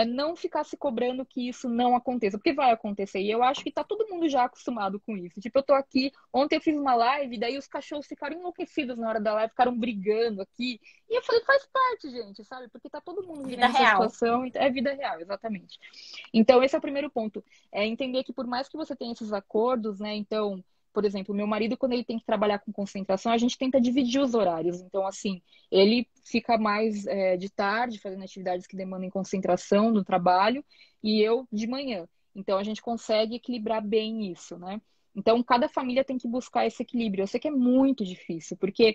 não ficar se cobrando que isso não aconteça, porque vai acontecer. E eu acho que tá todo mundo já acostumado com isso. Tipo, eu tô aqui, ontem eu fiz uma live, daí os cachorros ficaram enlouquecidos na hora da live, ficaram brigando aqui. E eu falei, faz parte, gente, sabe? Porque tá todo mundo Vida vivendo essa real. situação, é vida real, exatamente. Então, esse é o primeiro ponto. É entender que por mais que você tenha esses acordos, né? Então, por exemplo, meu marido, quando ele tem que trabalhar com concentração, a gente tenta dividir os horários. Então, assim, ele fica mais de tarde, fazendo atividades que demandem concentração no trabalho, e eu de manhã. Então, a gente consegue equilibrar bem isso, né? Então, cada família tem que buscar esse equilíbrio. Eu sei que é muito difícil, porque,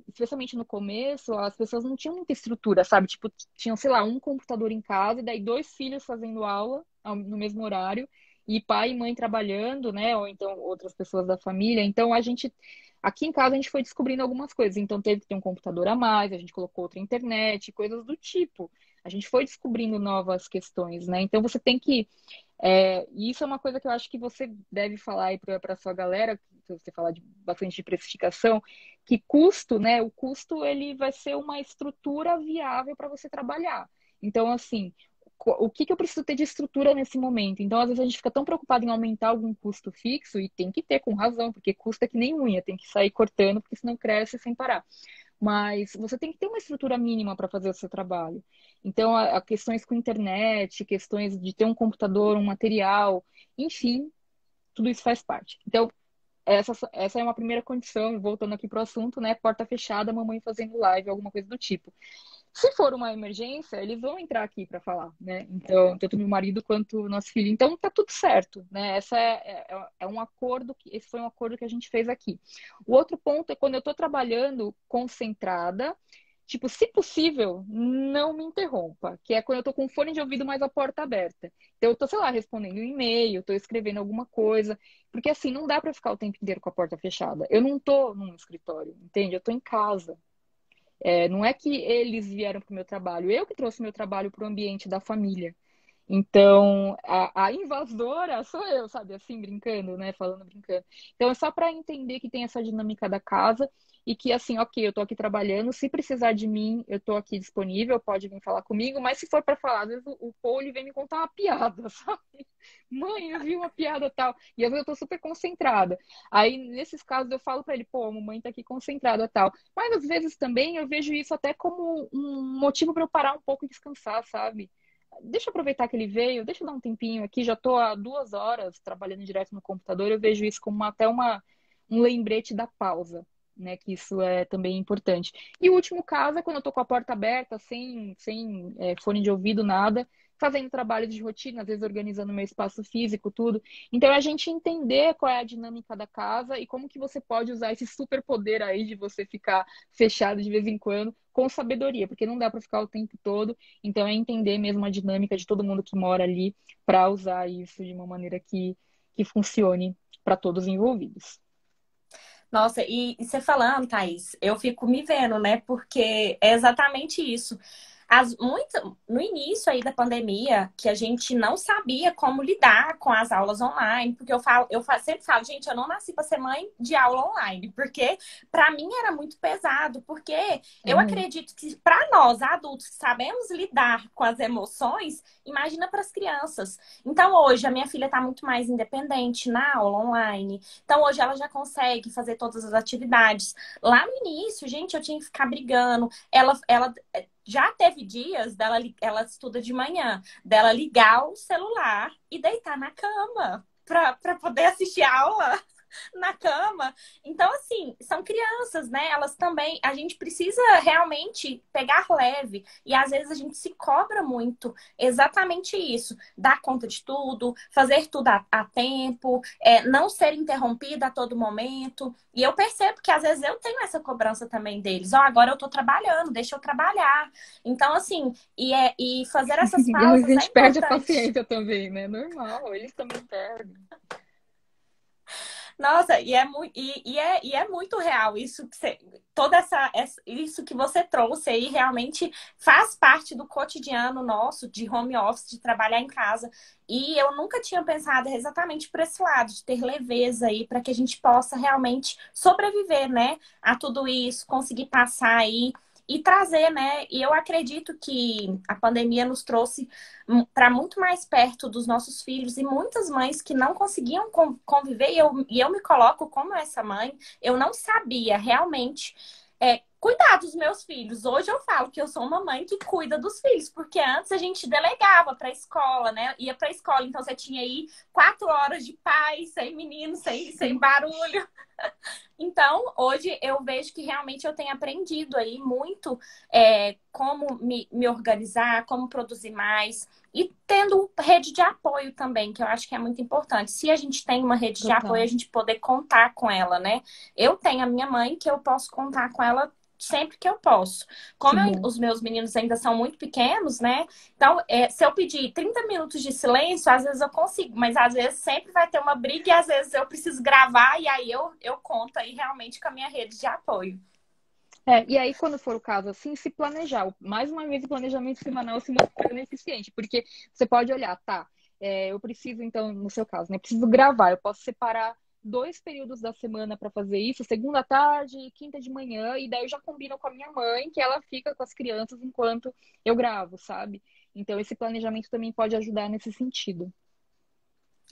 especialmente no começo, as pessoas não tinham muita estrutura, sabe? Tipo, tinham, sei lá, um computador em casa, e daí 2 filhos fazendo aula, no mesmo horário, e pai e mãe trabalhando, né? Ou então outras pessoas da família. Então aqui em casa a gente foi descobrindo algumas coisas. Então teve que ter um computador a mais, a gente colocou outra internet, coisas do tipo. A gente foi descobrindo novas questões, né? Então você tem que e isso é uma coisa que eu acho que você deve falar aí para sua galera, se você falar bastante de precificação, que custo, né? O custo ele vai ser uma estrutura viável para você trabalhar. Então, assim, o que que eu preciso ter de estrutura nesse momento? Então, às vezes a gente fica tão preocupado em aumentar algum custo fixo, e tem que ter com razão, porque custa que nem unha, tem que sair cortando, porque senão cresce sem parar. Mas você tem que ter uma estrutura mínima para fazer o seu trabalho. Então, a questões com internet, questões de ter um computador, um material, enfim, tudo isso faz parte. Então, essa é uma primeira condição, voltando aqui para o assunto, né? Porta fechada, mamãe fazendo live, alguma coisa do tipo. Se for uma emergência, eles vão entrar aqui para falar, né? Então, tanto meu marido quanto o nosso filho. Então, tá tudo certo, né? É um acordo, esse foi um acordo que a gente fez aqui. O outro ponto é quando eu estou trabalhando concentrada, tipo, se possível, não me interrompa, que é quando eu estou com o fone de ouvido mais a porta aberta. Então, eu estou, sei lá, respondendo um e-mail, estou escrevendo alguma coisa, porque assim, não dá para ficar o tempo inteiro com a porta fechada. Eu não estou num escritório, entende? Eu estou em casa. Não é que eles vieram para o meu trabalho, eu que trouxe meu trabalho para o ambiente da família. Então, a invasora sou eu, sabe? Assim, brincando, né? Falando brincando. Então, é só para entender que tem essa dinâmica da casa e que, assim, ok, eu tô aqui trabalhando, se precisar de mim, eu tô aqui disponível, pode vir falar comigo, mas se for para falar, às vezes o Paul ele vem me contar uma piada, sabe? Mãe, eu vi uma piada tal. E às vezes eu tô super concentrada. Aí, nesses casos, eu falo para ele, pô, a mamãe tá aqui concentrada tal. Mas às vezes também eu vejo isso até como um motivo para eu parar um pouco e descansar, sabe? Deixa eu aproveitar que ele veio, deixa eu dar um tempinho aqui, já estou há 2 horas trabalhando direto no computador, eu vejo isso como até um lembrete da pausa, né? Que isso é também importante. E o último caso é quando eu estou com a porta aberta, sem fone de ouvido, nada, fazendo trabalho de rotina, às vezes organizando meu espaço físico, tudo. Então, é a gente entender qual é a dinâmica da casa e como que você pode usar esse superpoder aí de você ficar fechado de vez em quando com sabedoria, porque não dá para ficar o tempo todo. Então, é entender mesmo a dinâmica de todo mundo que mora ali para usar isso de uma maneira que funcione para todos os envolvidos. Nossa, e você falando, Thaís, eu fico me vendo, né? Porque é exatamente isso. No início aí da pandemia, que a gente não sabia como lidar com as aulas online, porque sempre falo, gente, eu não nasci para ser mãe de aula online, porque para mim era muito pesado, porque É eu muito. acredito que para nós adultos que sabemos lidar com as emoções, imagina para as crianças. Então hoje a minha filha está muito mais independente na aula online. Então, hoje ela já consegue fazer todas as atividades. Lá no início, gente, eu tinha que ficar brigando. Ela já teve dias dela, ela estuda de manhã, dela ligar o celular e deitar na cama para poder assistir a aula na cama. Então, assim, são crianças, né? Elas também, a gente precisa realmente pegar leve. E às vezes a gente se cobra muito. Exatamente isso. Dar conta de tudo, fazer tudo a tempo, não ser interrompida a todo momento. E eu percebo que às vezes eu tenho essa cobrança também deles. Ó, agora eu tô trabalhando, deixa eu trabalhar. Então, assim, e fazer essas E às vezes a pausas é gente perde a importante. paciência também, né? Normal, eles também perdem. Nossa, e é muito real isso que isso que você trouxe aí realmente faz parte do cotidiano nosso de home office, de trabalhar em casa. E eu nunca tinha pensado exatamente por esse lado, de ter leveza aí para que a gente possa realmente sobreviver, né, a tudo isso, conseguir passar aí e trazer, né? E eu acredito que a pandemia nos trouxe para muito mais perto dos nossos filhos e muitas mães que não conseguiam conviver, e eu me coloco como essa mãe, eu não sabia realmente cuidar dos meus filhos. Hoje eu falo que eu sou uma mãe que cuida dos filhos, porque antes a gente delegava para a escola, né? Ia para a escola, então você tinha aí 4 horas de paz, sem menino, sem barulho. Então, hoje eu vejo que realmente eu tenho aprendido aí muito como me organizar, como produzir mais. E tendo rede de apoio também, que eu acho que é muito importante. Se a gente tem uma rede de apoio, a Total. gente poder contar com ela, né? Eu tenho a minha mãe, que eu posso contar com ela sempre que eu posso. Que Como bom. os meus meninos ainda são muito pequenos, né? Então, se eu pedir 30 minutos de silêncio, às vezes eu consigo, mas às vezes sempre vai ter uma briga e às vezes eu preciso gravar e aí eu conto aí realmente com a minha rede de apoio. E aí, quando for o caso, assim, se planejar. Mais uma vez, o planejamento semanal se mostra ineficiente, porque você pode olhar, tá, eu preciso, então, no seu caso, né, preciso gravar, eu posso separar 2 períodos da semana para fazer isso, segunda à tarde e quinta de manhã, e daí eu já combino com a minha mãe, que ela fica com as crianças enquanto eu gravo, sabe? Então, esse planejamento também pode ajudar nesse sentido.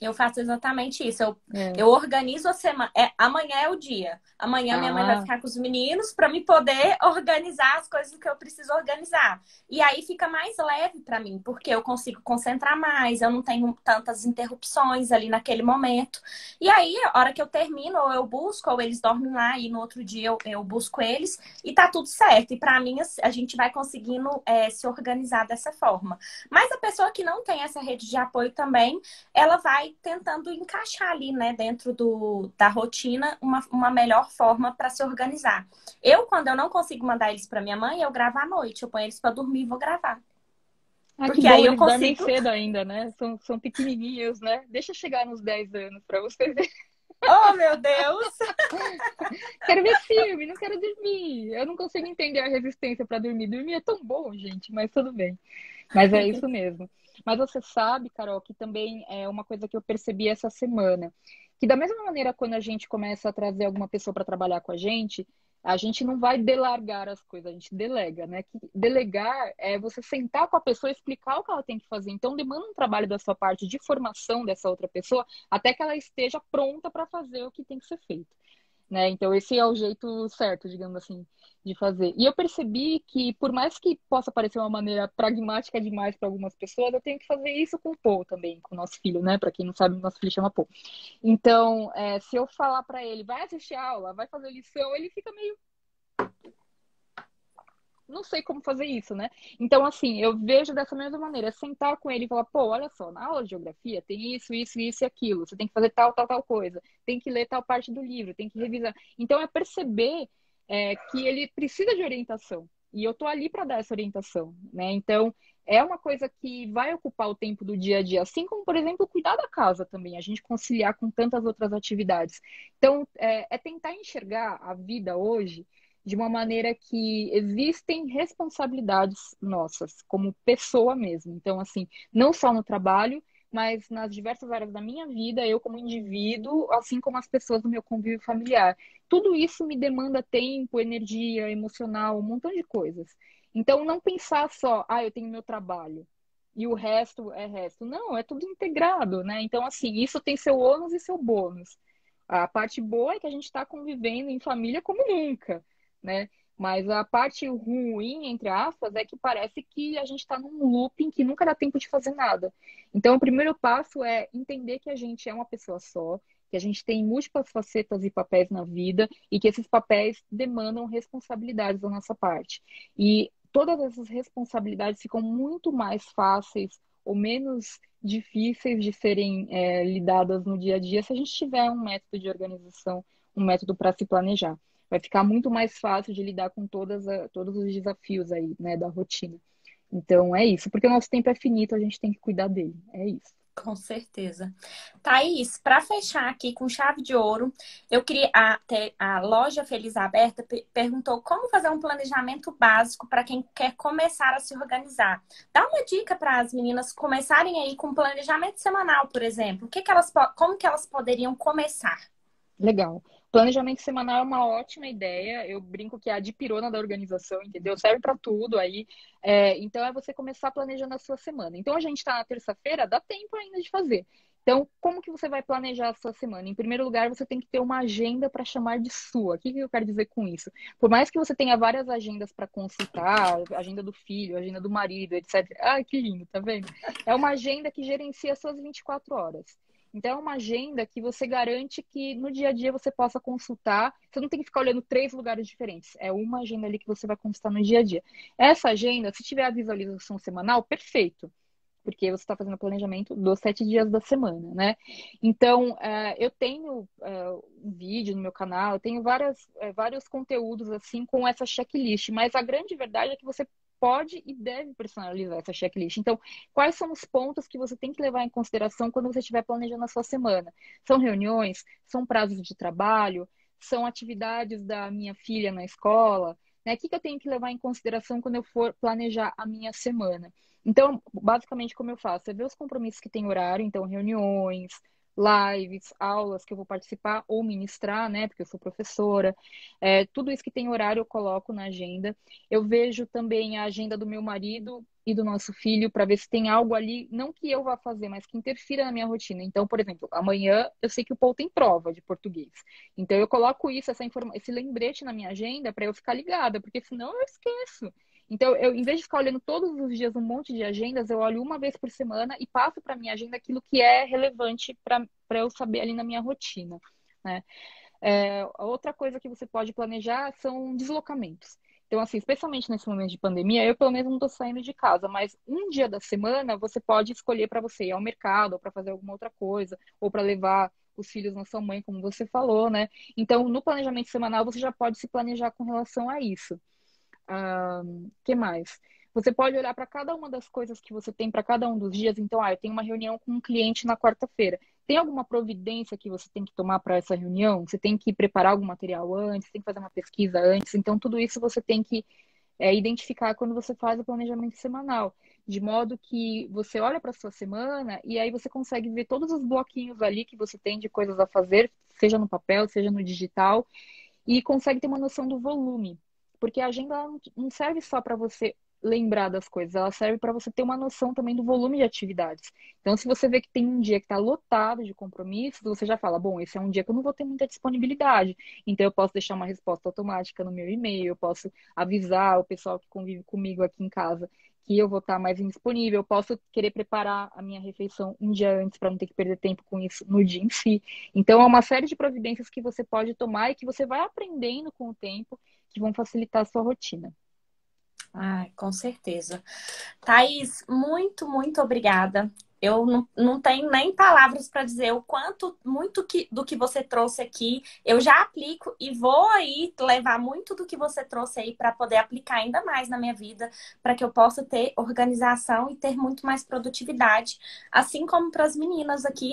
Eu faço exatamente isso. Eu, É. eu organizo a semana. Amanhã é o dia. Amanhã minha mãe vai Ah, ficar com os meninos para me poder organizar as coisas que eu preciso organizar. E aí fica mais leve para mim, porque eu consigo concentrar mais, eu não tenho tantas interrupções ali naquele momento. E aí, a hora que eu termino, ou eu busco, ou eles dormem lá, e no outro dia eu busco eles, e tá tudo certo. E para mim, a gente vai conseguindo se organizar dessa forma. Mas a pessoa que não tem essa rede de apoio também ela vai tentando encaixar ali, né, dentro da rotina, uma melhor forma para se organizar. Quando eu não consigo mandar eles para minha mãe, eu gravo à noite, eu ponho eles para dormir e vou gravar. que Porque bom, aí eu eles dormem consigo. cedo ainda, né? São pequenininhos, né? Deixa chegar nos 10 anos para você. Oh, meu Deus! Quero ver filme, não quero dormir. Eu não consigo entender a resistência para dormir. Dormir é tão bom, gente, mas tudo bem. Mas é isso mesmo. Mas você sabe, Carol, que também é uma coisa que eu percebi essa semana, que da mesma maneira quando a gente começa a trazer alguma pessoa para trabalhar com a gente não vai delargar as coisas, a gente delega, né? Que delegar é você sentar com a pessoa e explicar o que ela tem que fazer. Então demanda um trabalho da sua parte de formação dessa outra pessoa até que ela esteja pronta para fazer o que tem que ser feito, né? Então, esse é o jeito certo, digamos assim, de fazer. E eu percebi que, por mais que possa parecer uma maneira pragmática demais para algumas pessoas, eu tenho que fazer isso com o Paul também, com o nosso filho, né? Para quem não sabe, nosso filho chama Paul. Então, se eu falar para ele, vai assistir aula, vai fazer lição, ele fica meio não sei como fazer isso, né? Então, assim, eu vejo dessa mesma maneira, é sentar com ele e falar, pô, olha só, na aula de geografia tem isso, isso, isso e aquilo, você tem que fazer tal, tal, tal coisa, tem que ler tal parte do livro, tem que revisar. Então, é perceber que ele precisa de orientação, e eu tô ali para dar essa orientação, né? Então, é uma coisa que vai ocupar o tempo do dia a dia, assim como, por exemplo, cuidar da casa também, a gente conciliar com tantas outras atividades. Então, é tentar enxergar a vida hoje de uma maneira que existem responsabilidades nossas, como pessoa mesmo. Então, assim, não só no trabalho, mas nas diversas áreas da minha vida, eu como indivíduo, assim como as pessoas do meu convívio familiar. Tudo isso me demanda tempo, energia, emocional, um montão de coisas. Então, não pensar só, eu tenho meu trabalho. E o resto é resto. Não, é tudo integrado, né? Então, assim, isso tem seu ônus e seu bônus. A parte boa é que a gente está convivendo em família como nunca, né? Mas a parte ruim, entre aspas, é que parece que a gente está num looping que nunca dá tempo de fazer nada. Então, o primeiro passo é entender que a gente é uma pessoa só, que a gente tem múltiplas facetas e papéis na vida e que esses papéis demandam responsabilidades da nossa parte. E todas essas responsabilidades ficam muito mais fáceis ou menos difíceis de serem lidadas no dia a dia se a gente tiver um método de organização, um método para se planejar. Vai ficar muito mais fácil de lidar com todos os desafios aí, né, da rotina. Então é isso, porque o nosso tempo é finito, a gente tem que cuidar dele. É isso. Com certeza. Thaís, para fechar aqui com chave de ouro, eu queria. A loja Feliz Aberta perguntou como fazer um planejamento básico para quem quer começar a se organizar. Dá uma dica para as meninas começarem aí com um planejamento semanal, por exemplo. Como que elas poderiam começar? Legal. Planejamento semanal é uma ótima ideia. Eu brinco que é a dipirona da organização, entendeu? Serve para tudo aí. Então é você começar planejando a sua semana. Então a gente está na terça-feira, dá tempo ainda de fazer. Então, como que você vai planejar a sua semana? Em primeiro lugar, você tem que ter uma agenda para chamar de sua. O que eu quero dizer com isso? Por mais que você tenha várias agendas para consultar, agenda do filho, agenda do marido, etc. Ai, que lindo, tá vendo? É uma agenda que gerencia as suas 24 horas. Então, é uma agenda que você garante que no dia a dia você possa consultar. Você não tem que ficar olhando 3 lugares diferentes. É uma agenda ali que você vai consultar no dia a dia. Essa agenda, se tiver a visualização semanal, perfeito. Porque você está fazendo o planejamento dos 7 dias da semana, né? Então, eu tenho um vídeo no meu canal, eu tenho vários conteúdos assim com essa checklist, mas a grande verdade é que você pode e deve personalizar essa checklist. Então, quais são os pontos que você tem que levar em consideração quando você estiver planejando a sua semana? São reuniões? São prazos de trabalho? São atividades da minha filha na escola? Né? O que eu tenho que levar em consideração quando eu for planejar a minha semana? Então, basicamente, como eu faço? É ver os compromissos que tem horário, então, reuniões, lives, aulas que eu vou participar ou ministrar, né? Porque eu sou professora. Tudo isso que tem horário eu coloco na agenda. Eu vejo também a agenda do meu marido e do nosso filho para ver se tem algo ali, não que eu vá fazer, mas que interfira na minha rotina. Então, por exemplo, amanhã eu sei que o Paul tem prova de português. Então, eu coloco isso, esse lembrete na minha agenda para eu ficar ligada, porque senão eu esqueço. Então, em vez de ficar olhando todos os dias um monte de agendas, eu olho uma vez por semana e passo para minha agenda aquilo que é relevante para eu saber ali na minha rotina, né? A outra coisa que você pode planejar são deslocamentos. Então, assim, especialmente nesse momento de pandemia, eu pelo menos não estou saindo de casa, mas um dia da semana você pode escolher para você ir ao mercado, ou para fazer alguma outra coisa, ou para levar os filhos na sua mãe, como você falou, né? Então, no planejamento semanal, você já pode se planejar com relação a isso. Que mais? Você pode olhar para cada uma das coisas que você tem para cada um dos dias. Então, eu tenho uma reunião com um cliente na quarta-feira. Tem alguma providência que você tem que tomar para essa reunião? Você tem que preparar algum material antes, tem que fazer uma pesquisa antes. Então, tudo isso você tem que identificar quando você faz o planejamento semanal. De modo que você olha para a sua semana e aí você consegue ver todos os bloquinhos ali que você tem de coisas a fazer, seja no papel, seja no digital, e consegue ter uma noção do volume. Porque a agenda ela não serve só para você lembrar das coisas, ela serve para você ter uma noção também do volume de atividades. Então, se você vê que tem um dia que está lotado de compromissos, você já fala, bom, esse é um dia que eu não vou ter muita disponibilidade. Então, eu posso deixar uma resposta automática no meu e-mail, eu posso avisar o pessoal que convive comigo aqui em casa que eu vou estar mais indisponível, eu posso querer preparar a minha refeição um dia antes para não ter que perder tempo com isso no dia em si. Então, é uma série de providências que você pode tomar e que você vai aprendendo com o tempo que vão facilitar a sua rotina. Ai, com certeza. Thaís, muito, muito obrigada. Eu não tenho nem palavras para dizer o quanto, muito do que você trouxe aqui, eu já aplico e vou aí levar muito do que você trouxe aí para poder aplicar ainda mais na minha vida, para que eu possa ter organização e ter muito mais produtividade, assim como para as meninas aqui.